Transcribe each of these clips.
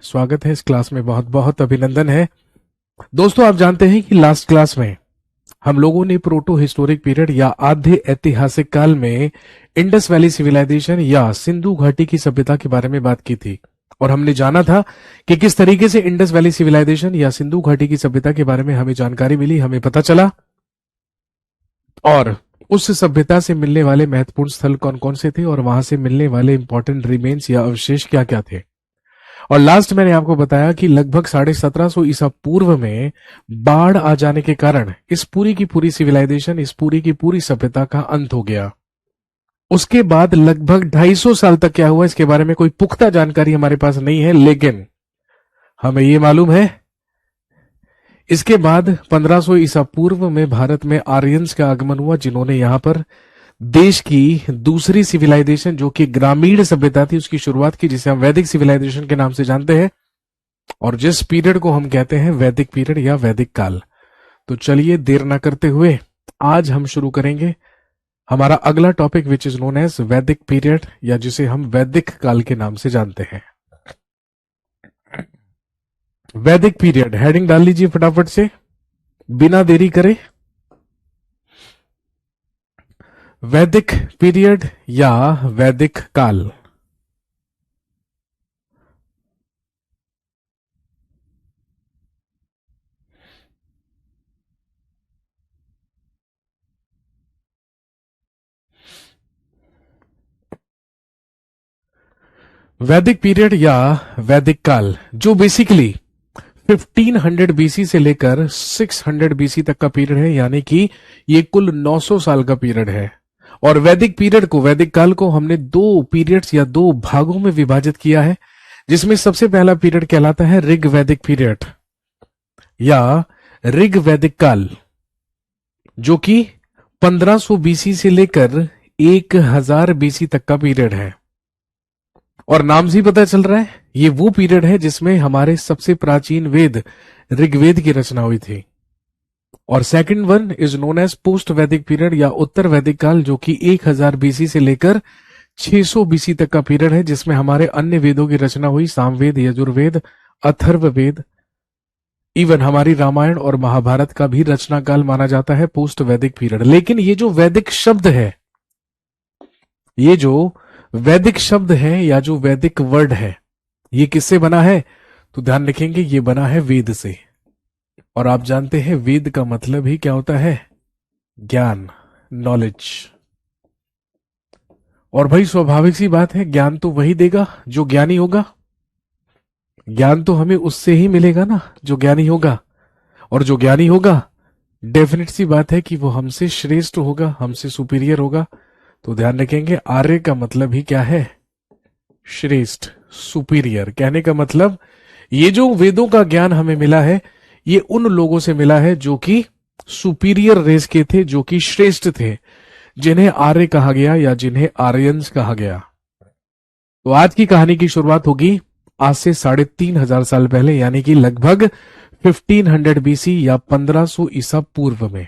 स्वागत है इस क्लास में। बहुत बहुत अभिनंदन है। दोस्तों, आप जानते हैं कि लास्ट क्लास में हम लोगों ने प्रोटो हिस्टोरिक पीरियड या आधे ऐतिहासिक काल में इंडस वैली सिविलाइजेशन या सिंधु घाटी की सभ्यता के बारे में बात की थी और हमने जाना था कि किस तरीके से इंडस वैली सिविलाइजेशन या सिंधु घाटी की सभ्यता के बारे में हमें जानकारी मिली, हमें पता चला और उस सभ्यता से मिलने वाले महत्वपूर्ण स्थल कौन कौन से थे और वहां से मिलने वाले इंपॉर्टेंट रिमेन्स या अवशेष क्या क्या थे। और लास्ट मैंने आपको बताया कि लगभग 1750 ईसा पूर्व में बाढ़ आ जाने के कारण इस पूरी की पूरी सिविलाइजेशन, इस पूरी की पूरी सभ्यता का अंत हो गया। उसके बाद लगभग 250 साल तक क्या हुआ इसके बारे में कोई पुख्ता जानकारी हमारे पास नहीं है, लेकिन हमें यह मालूम है इसके बाद 1500 ईसा पूर्व में भारत में आर्यंस का आगमन हुआ, जिन्होंने यहां पर देश की दूसरी सिविलाइजेशन जो कि ग्रामीण सभ्यता थी उसकी शुरुआत की, जिसे हम वैदिक सिविलाइजेशन के नाम से जानते हैं और जिस पीरियड को हम कहते हैं वैदिक पीरियड या वैदिक काल। तो चलिए देर ना करते हुए आज हम शुरू करेंगे हमारा अगला topic which is known as Vedic period या जिसे हम वैदिक काल के नाम से जानते हैं। वैदिक पीरियड हेडिंग डाल लीजिए फटाफट से, बिना देरी करे। वैदिक पीरियड या वैदिक काल। वैदिक पीरियड या वैदिक काल जो बेसिकली 1500 बीसी से लेकर 600 बीसी तक का पीरियड है, यानी कि ये कुल 900 साल का पीरियड है। और वैदिक पीरियड को, वैदिक काल को हमने दो पीरियड्स या दो भागों में विभाजित किया है, जिसमें सबसे पहला पीरियड कहलाता है ऋग वैदिक पीरियड या ऋग वैदिक काल, जो कि 1500 बीसी से लेकर 1000 बीसी तक का पीरियड है। और नाम से ही पता चल रहा है ये वो पीरियड है जिसमें हमारे सबसे प्राचीन वेद ऋग्वेद की रचना हुई थी। और second one is known as post Vedic period या उत्तर वैदिक काल, जो कि 1000 बीसी से लेकर 600 बीसी तक का पीरियड है, जिसमें हमारे अन्य वेदों की रचना हुई, सामवेद, यजुर्वेद, अथर्ववेद, इवन हमारी रामायण और महाभारत का भी रचना काल माना जाता है पोस्ट वैदिक पीरियड। लेकिन ये जो वैदिक शब्द है, ये जो वैदिक शब्द है या जो वैदिक वर्ड है, ये किससे बना है? तो ध्यान रखेंगे ये बना है वेद से। और आप जानते हैं वेद का मतलब ही क्या होता है? ज्ञान, नॉलेज। और भाई स्वाभाविक सी बात है, ज्ञान तो वही देगा जो ज्ञानी होगा। ज्ञान तो हमें उससे ही मिलेगा ना जो ज्ञानी होगा, और जो ज्ञानी होगा डेफिनेट सी बात है कि वो हमसे श्रेष्ठ होगा, हमसे सुपीरियर होगा। तो ध्यान रखेंगे आर्य का मतलब ही क्या है? श्रेष्ठ, सुपीरियर। कहने का मतलब ये जो वेदों का ज्ञान हमें मिला है ये उन लोगों से मिला है जो कि सुपीरियर रेस के थे, जो कि श्रेष्ठ थे, जिन्हें आर्य कहा गया या जिन्हें आर्यंस कहा गया। तो आज की कहानी की शुरुआत होगी आज से 3500 साल पहले, यानी कि लगभग 1500 बीसी या 1500 ईसा पूर्व में।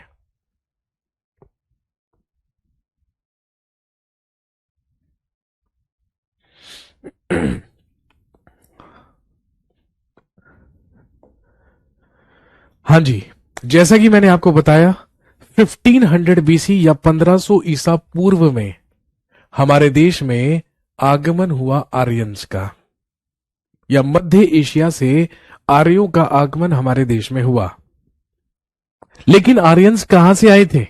हाँ जी, जैसा कि मैंने आपको बताया 1500 बीसी या 1500 ईसा पूर्व में हमारे देश में आगमन हुआ आर्यंस का, या मध्य एशिया से आर्यों का आगमन हमारे देश में हुआ। लेकिन आर्यंस कहां से आए थे?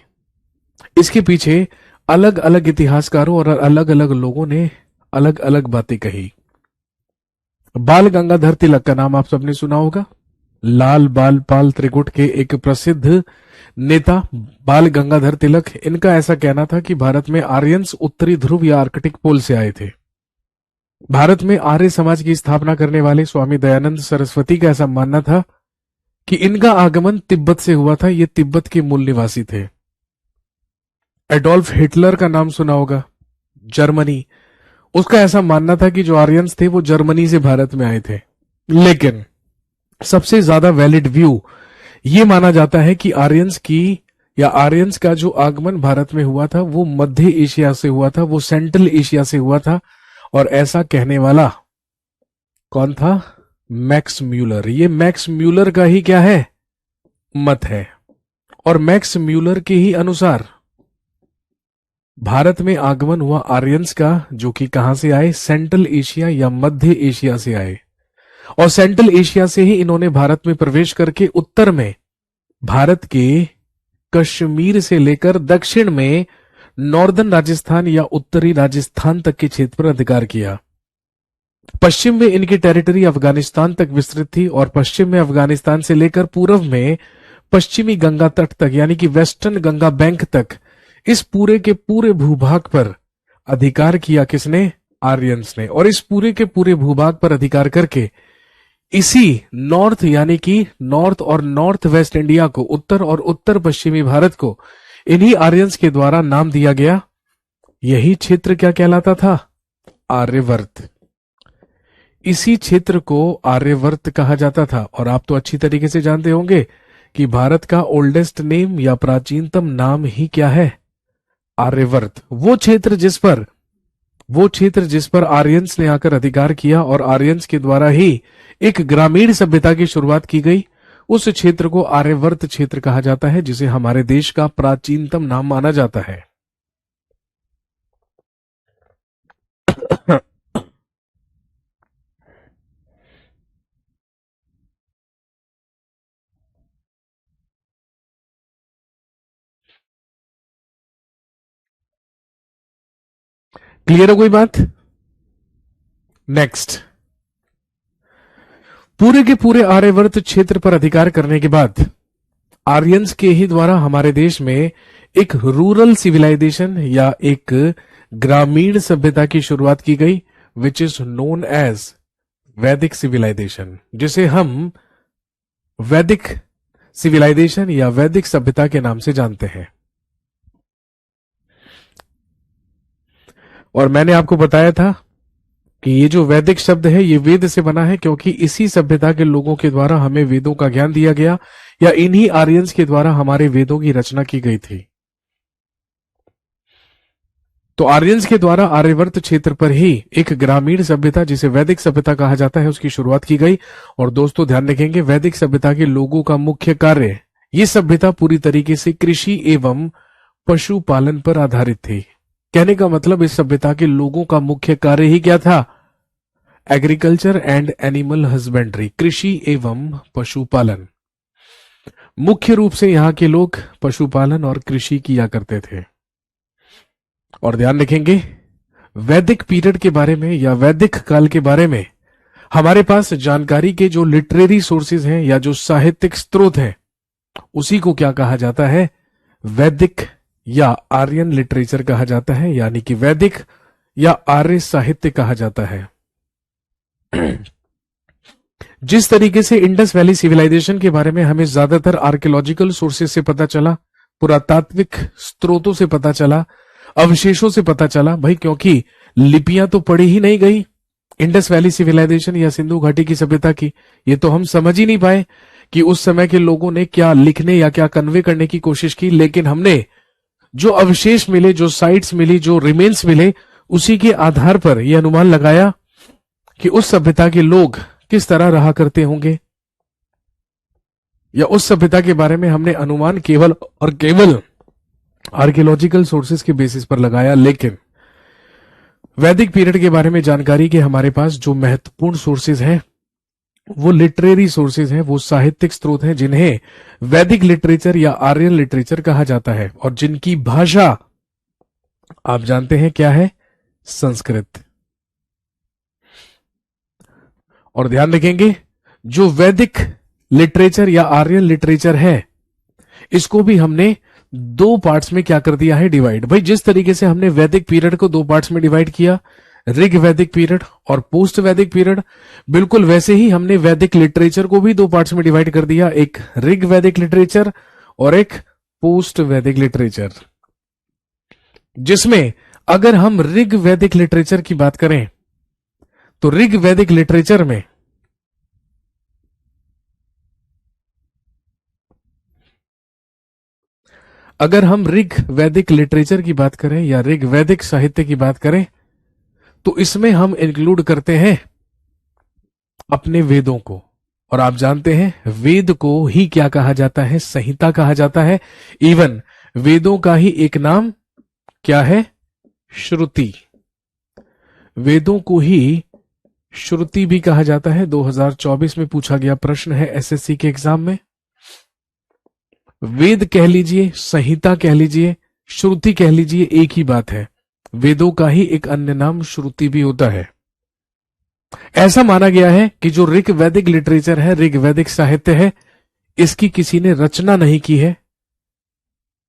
इसके पीछे अलग अलग इतिहासकारों और अलग अलग लोगों ने अलग अलग बातें कही। बाल गंगाधर तिलक का नाम आप सबने सुना होगा। लाल बाल पाल त्रिकुट के एक प्रसिद्ध नेता बाल गंगाधर तिलक, इनका ऐसा कहना था कि भारत में आर्यंस उत्तरी ध्रुव या आर्कटिक पोल से आए थे। भारत में आर्य समाज की स्थापना करने वाले स्वामी दयानंद सरस्वती का ऐसा मानना था कि इनका आगमन तिब्बत से हुआ था, ये तिब्बत के मूल निवासी थे। एडोल्फ हिटलर का नाम सुना होगा, जर्मनी, उसका ऐसा मानना था कि जो आर्यंस थे वो जर्मनी से भारत में आए थे। लेकिन सबसे ज्यादा वैलिड व्यू ये माना जाता है कि आर्यंस की या आर्यंस का जो आगमन भारत में हुआ था वो मध्य एशिया से हुआ था, वो सेंट्रल एशिया से हुआ था। और ऐसा कहने वाला कौन था? Max Muller. ये मैक्स म्यूलर का ही क्या है, मत है। और मैक्स म्यूलर के ही अनुसार भारत में आगमन हुआ आर्यंस का, जो कि कहां से आए, सेंट्रल एशिया या मध्य एशिया से आए। और सेंट्रल एशिया से ही इन्होंने भारत में प्रवेश करके उत्तर में भारत के कश्मीर से लेकर दक्षिण में नॉर्दर्न राजस्थान या उत्तरी राजस्थान तक के क्षेत्र पर अधिकार किया। पश्चिम में इनकी टेरिटरी अफगानिस्तान तक विस्तृत थी और पश्चिम में अफगानिस्तान से लेकर पूर्व में पश्चिमी गंगा तट तक यानी कि वेस्टर्न गंगा बैंक तक इस पूरे के पूरे भूभाग पर अधिकार किया किसने, आर्यंस ने। और इस पूरे के पूरे भूभाग पर अधिकार करके इसी नॉर्थ यानी कि नॉर्थ और नॉर्थ वेस्ट इंडिया को, उत्तर और उत्तर पश्चिमी भारत को इन्हीं आर्यंस के द्वारा नाम दिया गया। यही क्षेत्र क्या कहलाता था, आर्यवर्त। इसी क्षेत्र को आर्यवर्त कहा जाता था। और आप तो अच्छी तरीके से जानते होंगे कि भारत का ओल्डेस्ट नेम या प्राचीनतम नाम ही क्या है, आर्यवर्त। वो क्षेत्र जिस पर आर्यंस ने आकर अधिकार किया और आर्यंस के द्वारा ही एक ग्रामीण सभ्यता की शुरुआत की गई, उस क्षेत्र को आर्यवर्त क्षेत्र कहा जाता है, जिसे हमारे देश का प्राचीनतम नाम माना जाता है। क्लियर है कोई बात? नेक्स्ट, पूरे के पूरे आर्यवर्त क्षेत्र पर अधिकार करने के बाद आर्यंस के ही द्वारा हमारे देश में एक रूरल सिविलाइजेशन या एक ग्रामीण सभ्यता की शुरुआत की गई, विच इज नोन एज वैदिक सिविलाइजेशन, जिसे हम वैदिक सिविलाइजेशन या वैदिक सभ्यता के नाम से जानते हैं। और मैंने आपको बताया था कि ये जो वैदिक शब्द है ये वेद से बना है, क्योंकि इसी सभ्यता के लोगों के द्वारा हमें वेदों का ज्ञान दिया गया, या इन्हीं आर्यंस के द्वारा हमारे वेदों की रचना की गई थी। तो आर्यंस के द्वारा आर्यवर्त क्षेत्र पर ही एक ग्रामीण सभ्यता, जिसे वैदिक सभ्यता कहा जाता है, उसकी शुरुआत की गई। और दोस्तों ध्यान रखेंगे, वैदिक सभ्यता के लोगों का मुख्य कार्य, ये सभ्यता पूरी तरीके से कृषि एवं पशुपालन पर आधारित थी। कहने का मतलब इस सभ्यता के लोगों का मुख्य कार्य ही क्या था, एग्रीकल्चर एंड एनिमल हस्बेंड्री, कृषि एवं पशुपालन। मुख्य रूप से यहाँ के लोग पशुपालन और कृषि किया करते थे। और ध्यान रखेंगे, वैदिक पीरियड के बारे में या वैदिक काल के बारे में हमारे पास जानकारी के जो लिटरेरी सोर्सेज हैं या जो साहित्यिक स्रोत हैं, उसी को क्या कहा जाता है, वैदिक या आर्यन लिटरेचर कहा जाता है, यानी कि वैदिक या आर्य साहित्य कहा जाता है। जिस तरीके से इंडस वैली सिविलाइजेशन के बारे में हमें ज्यादातर आर्कियोलॉजिकल सोर्सेज से पता चला, पुरातात्विक स्रोतों से पता चला, अवशेषों से पता चला, भाई क्योंकि लिपियां तो पढ़ी ही नहीं गई इंडस वैली सिविलाइजेशन या सिंधु घाटी की सभ्यता की, ये तो हम समझ ही नहीं पाए कि उस समय के लोगों ने क्या लिखने या क्या कन्वे करने की कोशिश की। लेकिन हमने जो अवशेष मिले, जो साइट्स मिली, जो रिमेन्स मिले, उसी के आधार पर यह अनुमान लगाया कि उस सभ्यता के लोग किस तरह रहा करते होंगे, या उस सभ्यता के बारे में हमने अनुमान केवल और केवल आर्कियोलॉजिकल सोर्सेज के बेसिस पर लगाया। लेकिन वैदिक पीरियड के बारे में जानकारी के हमारे पास जो महत्वपूर्ण सोर्सेज हैं वो लिटरेरी सोर्सेज हैं, वो साहित्यिक स्रोत हैं, जिन्हें वैदिक लिटरेचर या आर्यन लिटरेचर कहा जाता है, और जिनकी भाषा आप जानते हैं क्या है, संस्कृत। और ध्यान रखेंगे, जो वैदिक लिटरेचर या आर्यन लिटरेचर है, इसको भी हमने दो पार्ट्स में क्या कर दिया है, डिवाइड। भाई जिस तरीके से हमने वैदिक पीरियड को दो पार्ट्स में डिवाइड किया, ऋग वैदिक पीरियड और पोस्ट वैदिक पीरियड, बिल्कुल वैसे ही हमने वैदिक लिटरेचर को भी दो पार्ट्स में डिवाइड कर दिया, एक ऋग वैदिक लिटरेचर और एक पोस्ट वैदिक लिटरेचर। जिसमें अगर हम ऋग वैदिक लिटरेचर की बात करें तो ऋग वैदिक लिटरेचर में अगर हम ऋग वैदिक लिटरेचर की बात करें या ऋग वैदिक साहित्य की बात करें तो इसमें हम इंक्लूड करते हैं अपने वेदों को। और आप जानते हैं वेद को ही क्या कहा जाता है? संहिता कहा जाता है। इवन वेदों का ही एक नाम क्या है? श्रुति। वेदों को ही श्रुति भी कहा जाता है। 2024 में पूछा गया प्रश्न है एसएससी के एग्जाम में। वेद कह लीजिए, संहिता कह लीजिए, श्रुति कह लीजिए, एक ही बात है। वेदों का ही एक अन्य नाम श्रुति भी होता है। ऐसा माना गया है कि जो ऋग वैदिक लिटरेचर है, ऋग वैदिक साहित्य है, इसकी किसी ने रचना नहीं की है,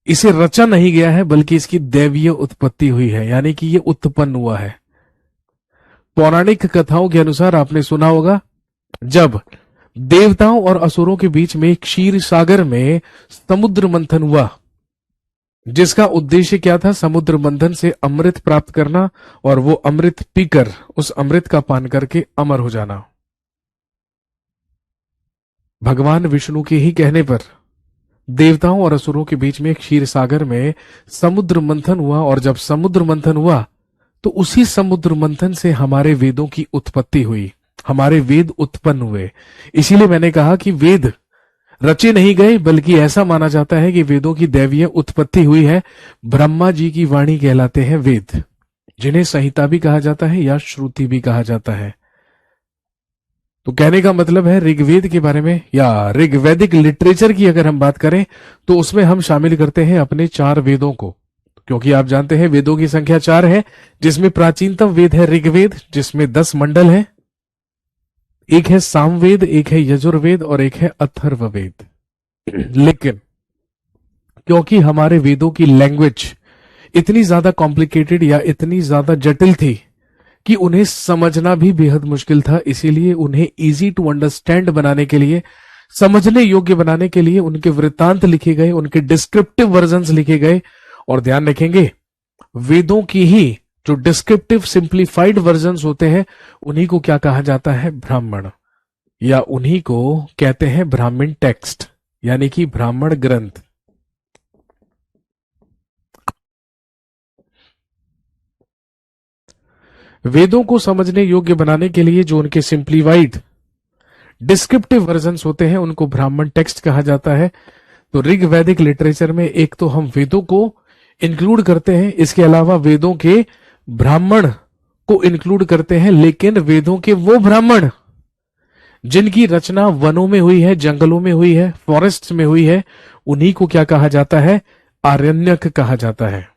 इसे रचा नहीं गया है, बल्कि इसकी दैवीय उत्पत्ति हुई है, यानी कि ये उत्पन्न हुआ है। पौराणिक कथाओं के अनुसार आपने सुना होगा, जब देवताओं और असुरों के बीच में क्षीर सागर में समुद्र मंथन हुआ, जिसका उद्देश्य क्या था? समुद्र मंथन से अमृत प्राप्त करना और वो अमृत पीकर, उस अमृत का पान करके अमर हो जाना। भगवान विष्णु के ही कहने पर देवताओं और असुरों के बीच में क्षीर सागर में समुद्र मंथन हुआ, और जब समुद्र मंथन हुआ तो उसी समुद्र मंथन से हमारे वेदों की उत्पत्ति हुई, हमारे वेद उत्पन्न हुए। इसीलिए मैंने कहा कि वेद रचे नहीं गए, बल्कि ऐसा माना जाता है कि वेदों की दैवीय उत्पत्ति हुई है। ब्रह्मा जी की वाणी कहलाते हैं वेद, जिन्हें संहिता भी कहा जाता है या श्रुति भी कहा जाता है। तो कहने का मतलब है ऋग्वेद के बारे में या ऋग्वैदिक लिटरेचर की अगर हम बात करें तो उसमें हम शामिल करते हैं अपने 4 वेदों को, क्योंकि आप जानते हैं वेदों की संख्या 4 है, जिसमें प्राचीनतम वेद है ऋग्वेद, जिसमें 10 मंडल है। एक है सामवेद, एक है यजुर्वेद और एक है अथर्ववेद। लेकिन क्योंकि हमारे वेदों की लैंग्वेज इतनी ज्यादा कॉम्प्लिकेटेड या इतनी ज्यादा जटिल थी कि उन्हें समझना भी बेहद मुश्किल था, इसीलिए उन्हें इजी टू अंडरस्टैंड बनाने के लिए, समझने योग्य बनाने के लिए उनके वृत्तांत लिखे गए, उनके डिस्क्रिप्टिव वर्जन्स लिखे गए। और ध्यान रखेंगे, वेदों की ही जो डिस्क्रिप्टिव सिंप्लीफाइड वर्जन्स होते हैं, उन्हीं को क्या कहा जाता है? ब्राह्मण, या उन्हीं को कहते हैं ब्राह्मण टेक्स्ट, यानी कि ब्राह्मण ग्रंथ। वेदों को समझने योग्य बनाने के लिए जो उनके सिंप्लीफाइड डिस्क्रिप्टिव वर्जन्स होते हैं, उनको ब्राह्मण टेक्स्ट कहा जाता है। तो ऋग वैदिक लिटरेचर में एक तो हम वेदों को इंक्लूड करते हैं, इसके अलावा वेदों के ब्राह्मण को इंक्लूड करते हैं, लेकिन वेदों के वो ब्राह्मण जिनकी रचना वनों में हुई है, जंगलों में हुई है, फॉरेस्ट में हुई है, उन्हीं को क्या कहा जाता है? आरण्यक कहा जाता है,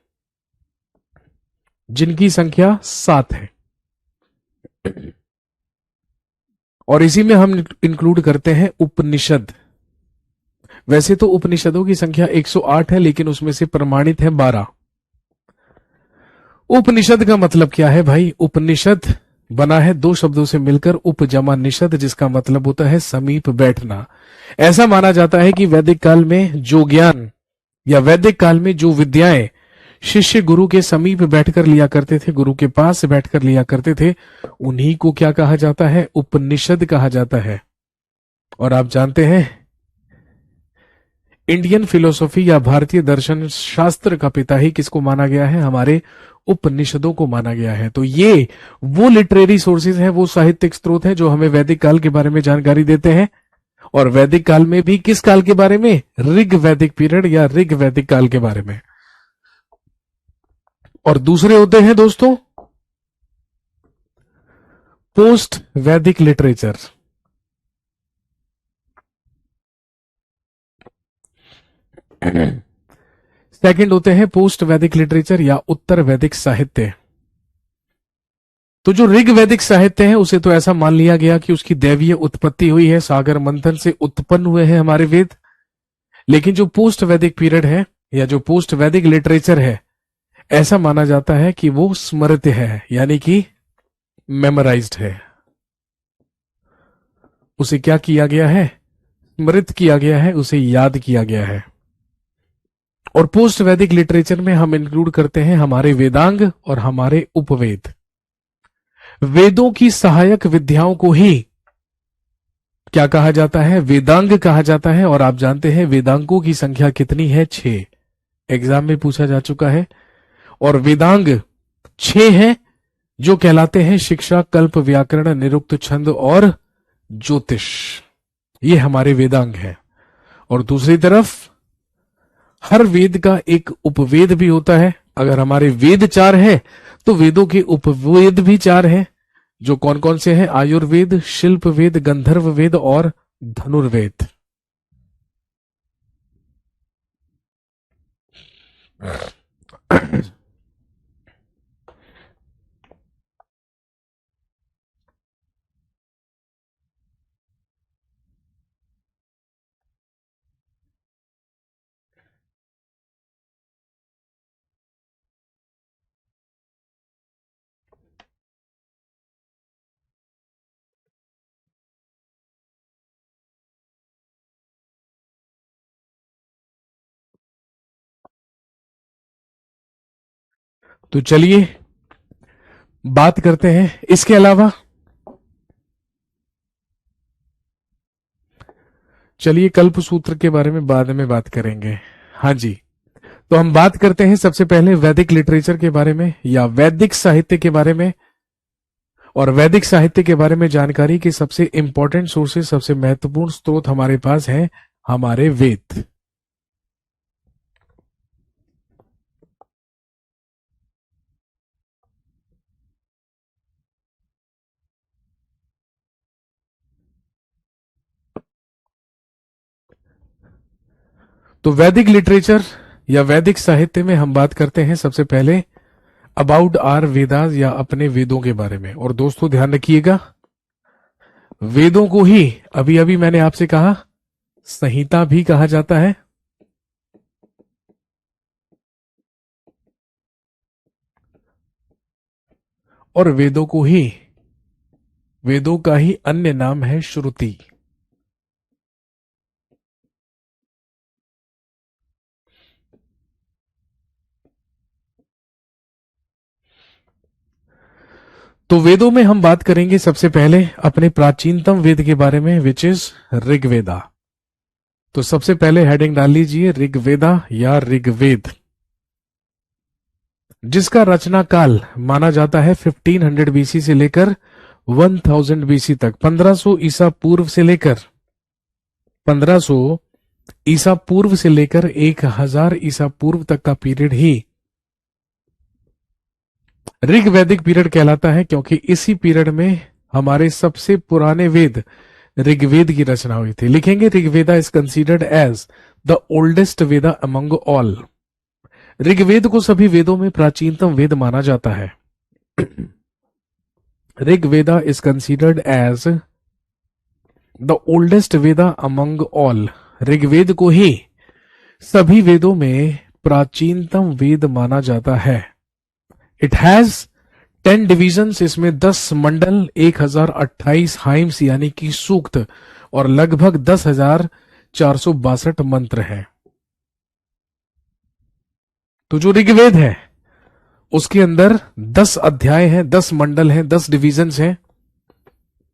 जिनकी संख्या 7 है। और इसी में हम इंक्लूड करते हैं उपनिषद। वैसे तो उपनिषदों की संख्या 108 है, लेकिन उसमें से प्रमाणित है 12। उपनिषद का मतलब क्या है भाई? उपनिषद बना है 2 शब्दों से मिलकर, उप जमा निषद, जिसका मतलब होता है समीप बैठना। ऐसा माना जाता है कि वैदिक काल में जो ज्ञान या वैदिक काल में जो विद्याएं शिष्य गुरु के समीप बैठकर लिया करते थे, गुरु के पास बैठकर लिया करते थे, उन्हीं को क्या कहा जाता है? उपनिषद कहा जाता है। और आप जानते हैं इंडियन फिलोसॉफी या भारतीय दर्शन शास्त्र का पिता ही किसको माना गया है? हमारे उपनिषदों को माना गया है। तो ये वो लिटरेरी सोर्सेज हैं, वो साहित्यिक स्रोत हैं जो हमें वैदिक काल के बारे में जानकारी देते हैं। और वैदिक काल में भी किस काल के बारे में? ऋग वैदिक पीरियड या ऋग वैदिक काल के बारे में। और दूसरे होते हैं दोस्तों पोस्ट वैदिक लिटरेचर। सेकंड होते हैं पोस्ट वैदिक लिटरेचर या उत्तर वैदिक साहित्य। तो जो ऋग वैदिक साहित्य है उसे तो ऐसा मान लिया गया कि उसकी दैवीय उत्पत्ति हुई है, सागर मंथन से उत्पन्न हुए हैं हमारे वेद। लेकिन जो पोस्ट वैदिक पीरियड है या जो पोस्ट वैदिक लिटरेचर है, ऐसा माना जाता है कि वो स्मृत है, यानी कि मेमोराइज्ड है। उसे क्या किया गया है? स्मृत किया गया है, उसे याद किया गया है। और पोस्ट वैदिक लिटरेचर में हम इंक्लूड करते हैं हमारे वेदांग और हमारे उपवेद। वेदों की सहायक विद्याओं को ही क्या कहा जाता है? वेदांग कहा जाता है। और आप जानते हैं वेदांगों की संख्या कितनी है? 6। एग्जाम में पूछा जा चुका है। और वेदांग 6 हैं जो कहलाते हैं शिक्षा, कल्प, व्याकरण, निरुक्त, छंद और ज्योतिष, ये हमारे वेदांग हैं। और दूसरी तरफ हर वेद का एक उपवेद भी होता है। अगर हमारे वेद 4 है तो वेदों के उपवेद भी 4 हैं, जो कौन कौन से हैं? आयुर्वेद, शिल्प वेद, गंधर्व वेद और धनुर्वेद। तो चलिए बात करते हैं इसके अलावा। चलिए कल्प सूत्र के बारे में बाद में बात करेंगे। हाँ जी, तो हम बात करते हैं सबसे पहले वैदिक लिटरेचर के बारे में या वैदिक साहित्य के बारे में। और वैदिक साहित्य के बारे में जानकारी के सबसे इंपॉर्टेंट सोर्सेस, सबसे महत्वपूर्ण स्रोत हमारे पास हैं हमारे वेद। तो वैदिक लिटरेचर या वैदिक साहित्य में हम बात करते हैं सबसे पहले अबाउट आर वेदास या अपने वेदों के बारे में। और दोस्तों ध्यान रखिएगा, वेदों को ही अभी अभी मैंने आपसे कहा संहिता भी कहा जाता है। और वेदों को ही, वेदों का ही अन्य नाम है श्रुति। तो वेदों में हम बात करेंगे सबसे पहले अपने प्राचीनतम वेद के बारे में, विच इज ऋग्वेदा। तो सबसे पहले हेडिंग डाल लीजिए ऋग्वेदा या ऋग्वेद, जिसका रचना काल माना जाता है 1500 बीसी से लेकर 1000 बीसी तक। 1500 ईसा पूर्व से लेकर 1500 ईसा पूर्व से लेकर 1000 ईसा पूर्व तक का पीरियड ही ऋग्वैदिक पीरियड कहलाता है, क्योंकि इसी पीरियड में हमारे सबसे पुराने वेद ऋग्वेद की रचना हुई थी। लिखेंगे Rigveda is considered as the oldest Veda among all. Rigveda को सभी वेदों में प्राचीनतम वेद माना जाता है। Rigveda is considered as the oldest Veda among all. Rigveda को ही सभी वेदों में प्राचीनतम वेद माना जाता है। इट हैज 10 डिविजन्स, इसमें 10 मंडल, 1028 हाइम्स यानी कि सूक्त और लगभग 10,462 मंत्र हैं। तो जो ऋग्वेद है उसके अंदर 10 अध्याय हैं, 10 मंडल हैं, 10 डिविजन्स हैं।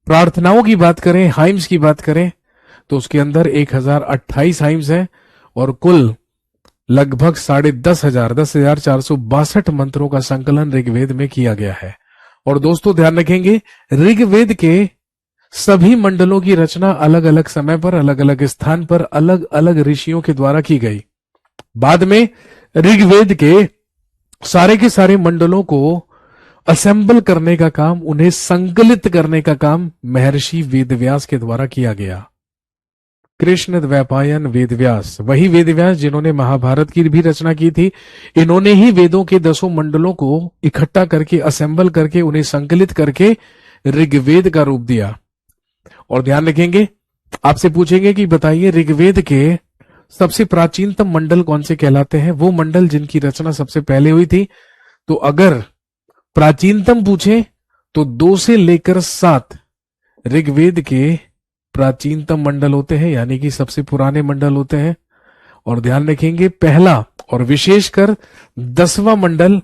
प्रार्थनाओं की बात करें, हाइम्स की बात करें, तो उसके अंदर 1028 हाइम्स हैं और कुल लगभग 10,462 मंत्रों का संकलन ऋग्वेद में किया गया है। और दोस्तों ध्यान रखेंगे, ऋग्वेद के सभी मंडलों की रचना अलग अलग समय पर, अलग अलग स्थान पर, अलग अलग ऋषियों के द्वारा की गई। बाद में ऋग्वेद के सारे मंडलों को असेंबल करने का काम, उन्हें संकलित करने का काम महर्षि वेदव्यास के द्वारा किया गया। कृष्ण द्वैपायन वेदव्यास, वही वेदव्यास जिन्होंने महाभारत की भी रचना की थी, इन्होंने ही वेदों के 10 मंडलों को इकट्ठा करके, असेंबल करके, उन्हें संकलित करके ऋग्वेद का रूप दिया। और ध्यान रखेंगे, आपसे पूछेंगे कि बताइए ऋग्वेद के सबसे प्राचीनतम मंडल कौन से कहलाते हैं? वो मंडल जिनकी रचना सबसे पहले हुई थी। तो अगर प्राचीनतम पूछे तो 2 से लेकर 7 ऋग्वेद के प्राचीनतम मंडल होते हैं, यानी कि सबसे पुराने मंडल होते हैं। और ध्यान रखेंगे, पहला और विशेषकर 10वां मंडल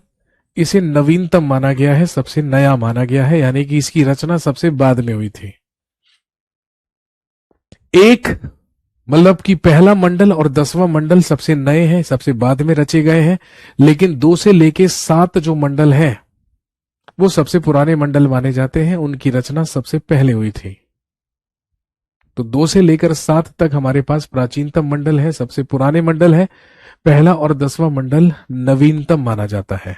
इसे नवीनतम माना गया है, सबसे नया माना गया है, यानी कि इसकी रचना सबसे बाद में हुई थी। एक मतलब कि पहला मंडल और 10वां मंडल सबसे नए हैं, सबसे बाद में रचे गए हैं, लेकिन 2 से लेके 7 जो मंडल हैं वो सबसे पुराने मंडल माने जाते हैं, उनकी रचना सबसे पहले हुई थी। तो 2 से लेकर 7 तक हमारे पास प्राचीनतम मंडल है, सबसे पुराने मंडल है। पहला और 10वां मंडल नवीनतम माना जाता है।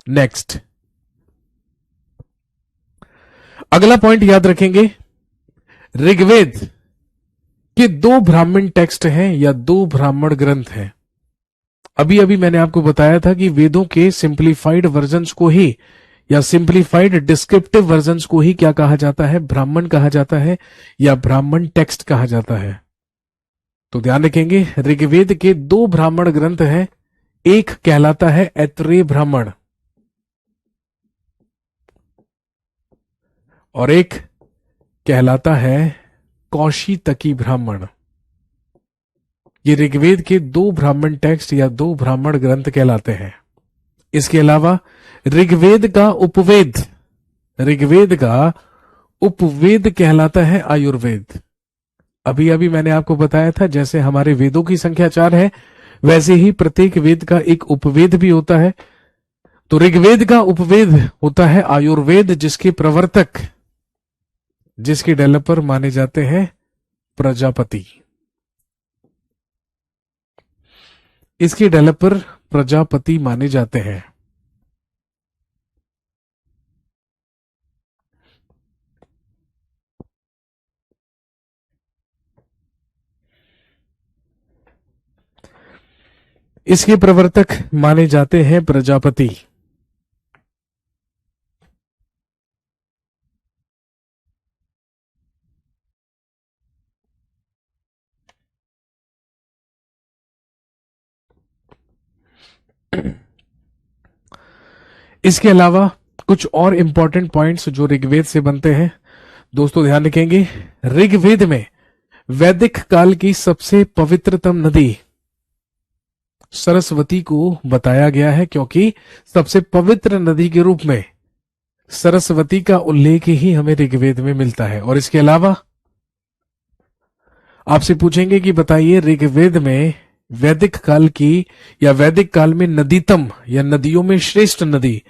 नेक्स्ट, अगला पॉइंट याद रखेंगे, ऋग्वेद के 2 ब्राह्मण टेक्स्ट हैं या 2 ब्राह्मण ग्रंथ हैं। अभी अभी मैंने आपको बताया था कि वेदों के सिंप्लीफाइड वर्जन्स को ही या सिंप्लीफाइड डिस्क्रिप्टिव वर्जन्स को ही क्या कहा जाता है, ब्राह्मण कहा जाता है या ब्राह्मण टेक्स्ट कहा जाता है। तो ध्यान रखेंगे, ऋग्वेद के 2 ब्राह्मण ग्रंथ हैं। एक कहलाता है ऐत्रेय ब्राह्मण और एक कहलाता है कौशितकी ब्राह्मण। ये ऋग्वेद के 2 ब्राह्मण टेक्स्ट या 2 ब्राह्मण ग्रंथ कहलाते हैं। इसके अलावा ऋग्वेद का उपवेद कहलाता है आयुर्वेद। अभी अभी मैंने आपको बताया था, जैसे हमारे वेदों की संख्या 4 है, वैसे ही प्रत्येक वेद का एक उपवेद भी होता है। तो ऋग्वेद का उपवेद होता है आयुर्वेद, जिसके प्रवर्तक, जिसके डेवलपर माने जाते हैं प्रजापति। इसके डेवलपर प्रजापति माने जाते हैं। इसके प्रवर्तक माने जाते हैं प्रजापति। इसके अलावा कुछ और इंपॉर्टेंट पॉइंट्स जो ऋग्वेद से बनते हैं, दोस्तों ध्यान रखेंगे, ऋग्वेद में वैदिक काल की सबसे पवित्रतम नदी सरस्वती को बताया गया है, क्योंकि सबसे पवित्र नदी के रूप में सरस्वती का उल्लेख ही हमें ऋग्वेद में मिलता है। और इसके अलावा आपसे पूछेंगे कि बताइए, ऋग्वेद में वैदिक काल की या वैदिक काल में नदीतम या नदियों में श्रेष्ठ नदी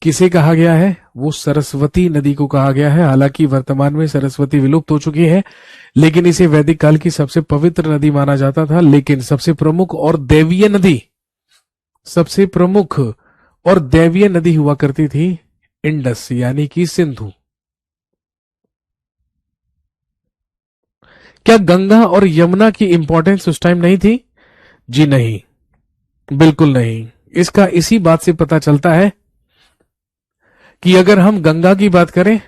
किसे कहा गया है? वो सरस्वती नदी को कहा गया है। हालांकि वर्तमान में सरस्वती विलुप्त हो चुकी है, लेकिन इसे वैदिक काल की सबसे पवित्र नदी माना जाता था। लेकिन सबसे प्रमुख और दैवीय नदी हुआ करती थी इंडस, यानी कि सिंधु। क्या गंगा और यमुना की इंपॉर्टेंस उस टाइम नहीं थी? जी नहीं, बिल्कुल नहीं। इसका इसी बात से पता चलता है कि अगर हम गंगा की बात करें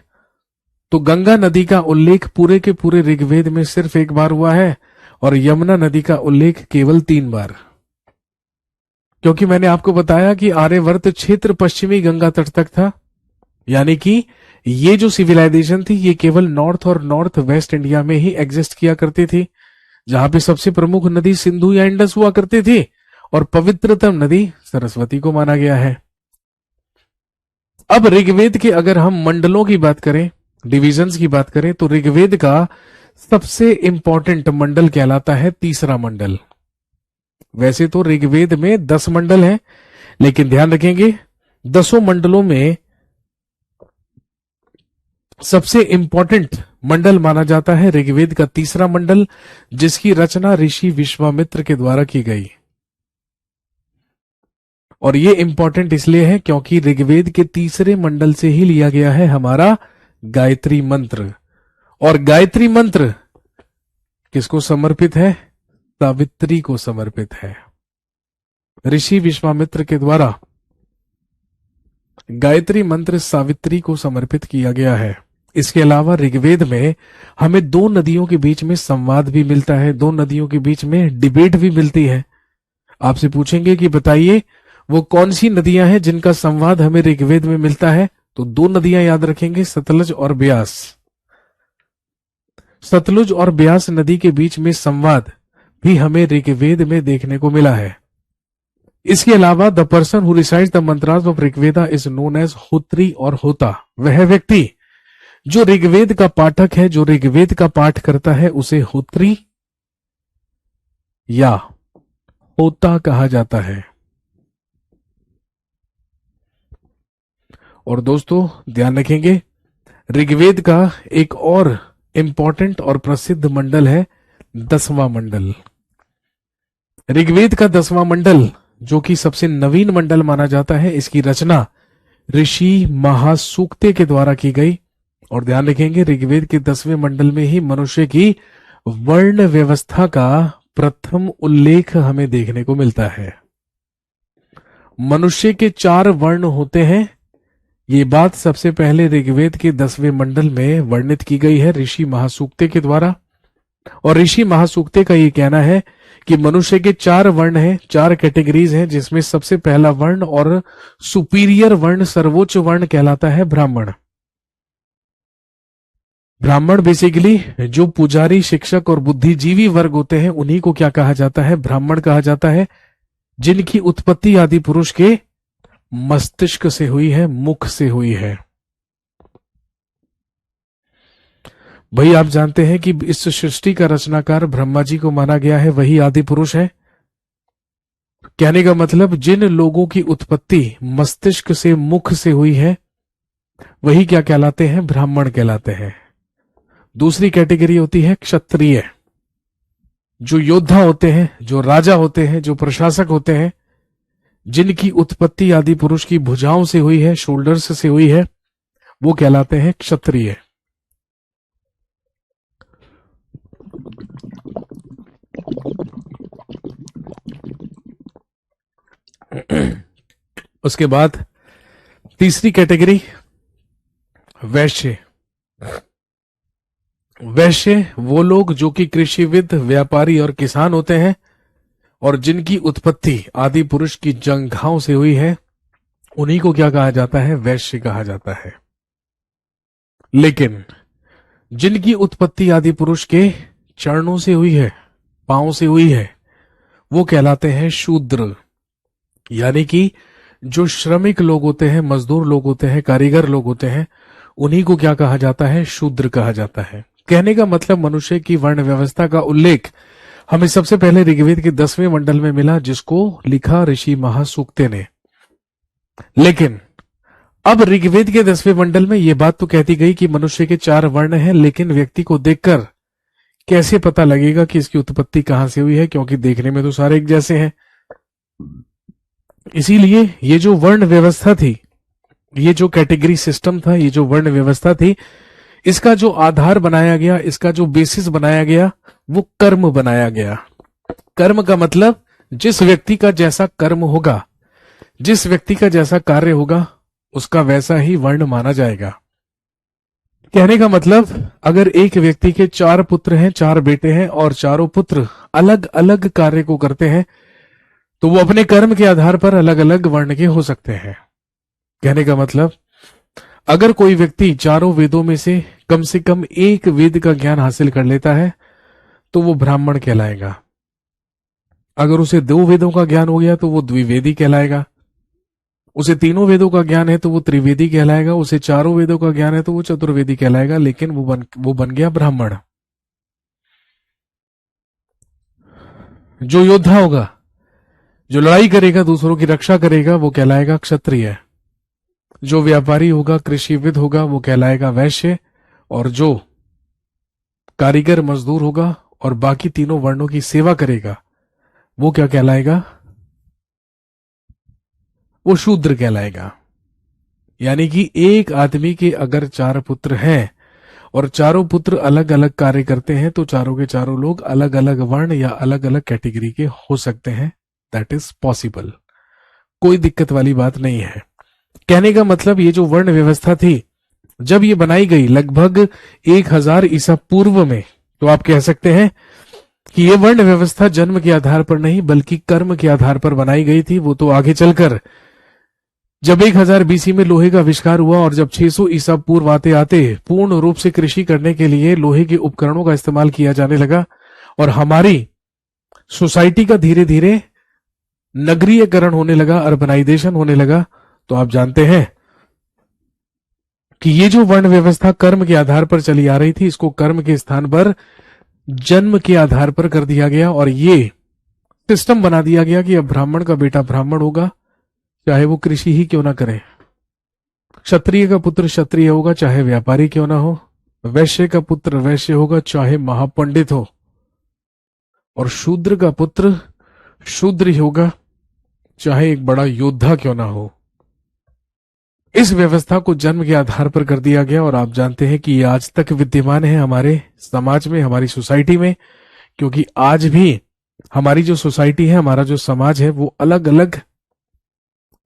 तो गंगा नदी का उल्लेख पूरे के पूरे ऋग्वेद में सिर्फ एक बार हुआ है और यमुना नदी का उल्लेख केवल 3 बार। क्योंकि मैंने आपको बताया कि आर्यवर्त क्षेत्र पश्चिमी गंगा तट तक था, यानी कि ये जो सिविलाइजेशन थी ये केवल नॉर्थ और नॉर्थ वेस्ट इंडिया में ही एग्जिस्ट किया करती थी, जहां पे सबसे प्रमुख नदी सिंधु या इंडस हुआ करती थी और पवित्रतम नदी सरस्वती को माना गया है। अब ऋग्वेद के अगर हम मंडलों की बात करें, डिविजन्स की बात करें, तो ऋग्वेद का सबसे इंपॉर्टेंट मंडल कहलाता है तीसरा मंडल। वैसे तो ऋग्वेद में 10 मंडल हैं, लेकिन ध्यान रखेंगे 10 मंडलों में सबसे इंपॉर्टेंट मंडल माना जाता है ऋग्वेद का तीसरा मंडल, जिसकी रचना ऋषि विश्वामित्र के द्वारा की गई। और ये इंपॉर्टेंट इसलिए है क्योंकि ऋग्वेद के तीसरे मंडल से ही लिया गया है हमारा गायत्री मंत्र। और गायत्री मंत्र किसको समर्पित है? सावित्री को समर्पित है। ऋषि विश्वामित्र के द्वारा गायत्री मंत्र सावित्री को समर्पित किया गया है। इसके अलावा ऋग्वेद में हमें 2 नदियों के बीच में संवाद भी मिलता है, 2 नदियों के बीच में डिबेट भी मिलती है। आपसे पूछेंगे कि बताइए वो कौन सी नदियां हैं जिनका संवाद हमें ऋग्वेद में मिलता है? तो 2 नदियां याद रखेंगे, सतलज और ब्यास। सतलुज और ब्यास नदी के बीच में संवाद भी हमें ऋग्वेद में देखने को मिला है। इसके अलावा the person who recites the mantras of Rigveda is known as Hotri और होता। वह व्यक्ति जो ऋग्वेद का पाठक है, जो ऋग्वेद का पाठ करता है, उसे होत्री या होता कहा जाता है। और दोस्तों ध्यान रखेंगे, ऋग्वेद का एक और इंपॉर्टेंट और प्रसिद्ध मंडल है 10वां मंडल। ऋग्वेद का 10वां मंडल, जो कि सबसे नवीन मंडल माना जाता है, इसकी रचना ऋषि महासूक्ते के द्वारा की गई। और ध्यान रखेंगे, ऋग्वेद के 10वें मंडल में ही मनुष्य की वर्ण व्यवस्था का प्रथम उल्लेख हमें देखने को मिलता है। मनुष्य के 4 वर्ण होते हैं, ये बात सबसे पहले ऋग्वेद के 10वें मंडल में वर्णित की गई है ऋषि महासूक्ते के द्वारा। और ऋषि महासूक्ते का ये कहना है कि मनुष्य के 4 वर्ण हैं, 4 कैटेगरीज हैं, जिसमें सबसे पहला वर्ण और सुपीरियर वर्ण, सर्वोच्च वर्ण कहलाता है ब्राह्मण। ब्राह्मण बेसिकली जो पुजारी, शिक्षक और बुद्धिजीवी वर्ग होते हैं, उन्हीं को क्या कहा जाता है? ब्राह्मण कहा जाता है, जिनकी उत्पत्ति आदि पुरुष के मस्तिष्क से हुई है, मुख से हुई है। भाई आप जानते हैं कि इस सृष्टि का रचनाकार ब्रह्मा जी को माना गया है, वही आदि पुरुष है। कहने का मतलब जिन लोगों की उत्पत्ति मस्तिष्क से, मुख से हुई है, वही क्या कहलाते हैं? ब्राह्मण कहलाते हैं। दूसरी कैटेगरी होती है क्षत्रिय, जो योद्धा होते हैं, जो राजा होते हैं, जो प्रशासक होते हैं, जिनकी उत्पत्ति आदि पुरुष की भुजाओं से हुई है, शोल्डर्स से हुई है, वो कहलाते हैं क्षत्रिय। उसके बाद तीसरी कैटेगरी वैश्य। वैश्य वो लोग जो कि कृषिविद, व्यापारी और किसान होते हैं, और जिनकी उत्पत्ति आदि पुरुष की जंघाओं से हुई है, उन्हीं को क्या कहा जाता है? वैश्य कहा जाता है। लेकिन जिनकी उत्पत्ति आदि पुरुष के चरणों से हुई है, पांव से हुई है, वो कहलाते हैं शूद्र। यानी कि जो श्रमिक लोग होते हैं, मजदूर लोग होते हैं, कारीगर लोग होते हैं, उन्हीं को क्या कहा जाता है? शूद्र कहा जाता है। कहने का मतलब मनुष्य की वर्ण व्यवस्था का उल्लेख हमें सबसे पहले ऋग्वेद के 10वें मंडल में मिला, जिसको लिखा ऋषि महासूक्ते ने। लेकिन अब ऋग्वेद के 10वें मंडल में यह बात तो कहती गई कि मनुष्य के 4 वर्ण हैं, लेकिन व्यक्ति को देखकर कैसे पता लगेगा कि इसकी उत्पत्ति कहां से हुई है? क्योंकि देखने में तो सारे एक जैसे हैं। इसीलिए ये जो वर्ण व्यवस्था थी, ये जो कैटेगरी सिस्टम था, ये जो वर्ण व्यवस्था थी, इसका जो आधार बनाया गया, इसका जो बेसिस बनाया गया, वो कर्म बनाया गया। कर्म का मतलब जिस व्यक्ति का जैसा कर्म होगा, जिस व्यक्ति का जैसा कार्य होगा, उसका वैसा ही वर्ण माना जाएगा। कहने का मतलब अगर एक व्यक्ति के 4 पुत्र हैं, 4 बेटे हैं, और चारों पुत्र अलग अलग कार्य को करते हैं, तो वो अपने कर्म के आधार पर अलग अलग वर्ण के हो सकते हैं। कहने का मतलब अगर कोई व्यक्ति चारों वेदों में से कम एक वेद का ज्ञान हासिल कर लेता है, तो वो ब्राह्मण कहलाएगा। अगर उसे 2 वेदों का ज्ञान हो गया तो वो द्विवेदी कहलाएगा। उसे 3 वेदों का ज्ञान है तो वो त्रिवेदी कहलाएगा। उसे 4 वेदों का ज्ञान है तो वो चतुर्वेदी कहलाएगा। लेकिन वो बन गया ब्राह्मण। जो योद्धा होगा, जो लड़ाई करेगा, दूसरों की रक्षा करेगा, वो कहलाएगा क्षत्रिय। जो व्यापारी होगा, कृषिविद होगा, वो कहलाएगा वैश्य। और जो कारीगर, मजदूर होगा और बाकी तीनों वर्णों की सेवा करेगा, वो क्या कहलाएगा? वो शूद्र कहलाएगा। यानी कि एक आदमी के अगर 4 पुत्र हैं और चारों पुत्र अलग अलग कार्य करते हैं, तो चारों के चारों लोग अलग अलग वर्ण या अलग अलग कैटेगरी के हो सकते हैं। दैट इज पॉसिबल, कोई दिक्कत वाली बात नहीं है। कहने का मतलब ये जो वर्ण व्यवस्था थी, जब ये बनाई गई लगभग 1000 ईसा पूर्व में, तो आप कह सकते हैं कि ये वर्ण व्यवस्था जन्म के आधार पर नहीं बल्कि कर्म के आधार पर बनाई गई थी। वो तो आगे चलकर जब 1000 बीसी में लोहे का आविष्कार हुआ और जब 600 ईसा पूर्व आते आते पूर्ण रूप से कृषि करने के लिए लोहे के उपकरणों का इस्तेमाल किया जाने लगा और हमारी सोसाइटी का धीरे धीरे नगरीयकरण होने लगा, अर्बनाइजेशन होने लगा, तो आप जानते हैं कि ये जो वर्ण व्यवस्था कर्म के आधार पर चली आ रही थी, इसको कर्म के स्थान पर जन्म के आधार पर कर दिया गया और ये सिस्टम बना दिया गया कि अब ब्राह्मण का बेटा ब्राह्मण होगा, चाहे वो कृषि ही क्यों ना करे। क्षत्रिय का पुत्र क्षत्रिय होगा चाहे व्यापारी क्यों ना हो, वैश्य का पुत्र वैश्य होगा चाहे महापंडित हो, और शूद्र का पुत्र शूद्र ही होगा चाहे एक बड़ा योद्धा क्यों ना हो। इस व्यवस्था को जन्म के आधार पर कर दिया गया और आप जानते हैं कि ये आज तक विद्यमान है हमारे समाज में, हमारी सोसाइटी में, क्योंकि आज भी हमारी जो सोसाइटी है, हमारा जो समाज है, वो अलग अलग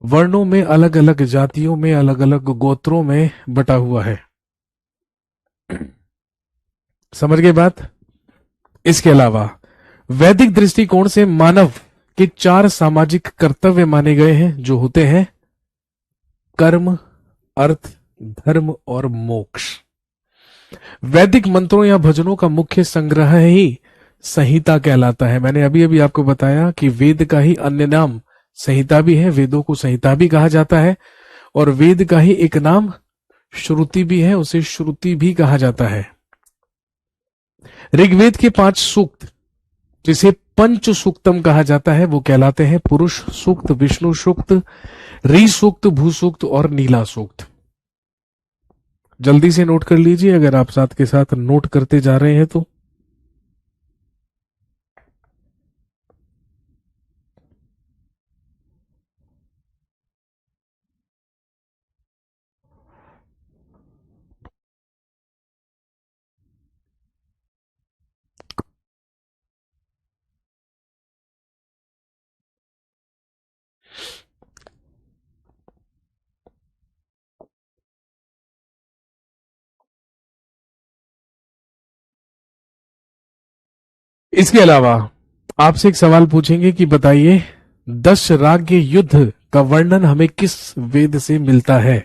वर्णों में, अलग अलग जातियों में, अलग अलग गोत्रों में बटा हुआ है। समझ गए बात? इसके अलावा वैदिक दृष्टिकोण से मानव के 4 सामाजिक कर्तव्य माने गए हैं, जो होते हैं कर्म, अर्थ, धर्म और मोक्ष। वैदिक मंत्रों या भजनों का मुख्य संग्रह ही संहिता कहलाता है। मैंने अभी अभी आपको बताया कि वेद का ही अन्य नाम संहिता भी है, वेदों को संहिता भी कहा जाता है, और वेद का ही एक नाम श्रुति भी है, उसे श्रुति भी कहा जाता है। ऋग्वेद के 5 सूक्त, जिसे पंच सूक्तम कहा जाता है, वो कहलाते हैं पुरुष सूक्त, विष्णु सूक्त, ऋ सूक्त, भू सूक्त और नीला सूक्त। जल्दी से नोट कर लीजिए अगर आप साथ के साथ नोट करते जा रहे हैं तो। इसके अलावा आपसे एक सवाल पूछेंगे कि बताइए 10 राग्य युद्ध का वर्णन हमें किस वेद से मिलता है?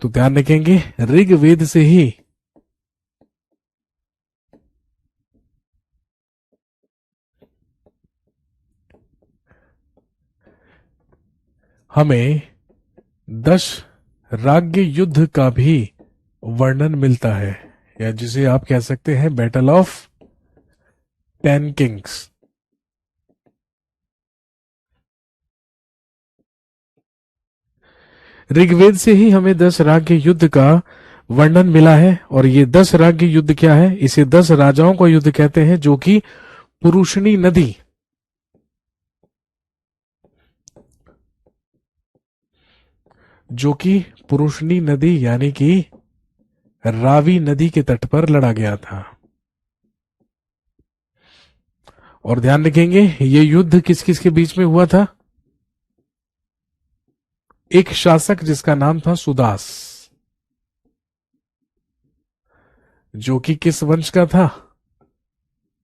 तो ध्यान रखेंगे ऋग्वेद से ही हमें 10 राज्य युद्ध का भी वर्णन मिलता है, या जिसे आप कह सकते हैं बैटल ऑफ 10 किंग्स। ऋग्वेद से ही हमें 10 राज्य युद्ध का वर्णन मिला है, और ये 10 राज्य युद्ध क्या है? इसे 10 राजाओं का युद्ध कहते हैं, जो कि पुरुषनी नदी, पुरुषनी नदी यानी कि रावी नदी के तट पर लड़ा गया था। और ध्यान रखेंगे ये युद्ध किस किस के बीच में हुआ था? एक शासक जिसका नाम था सुदास, जो कि किस वंश का था?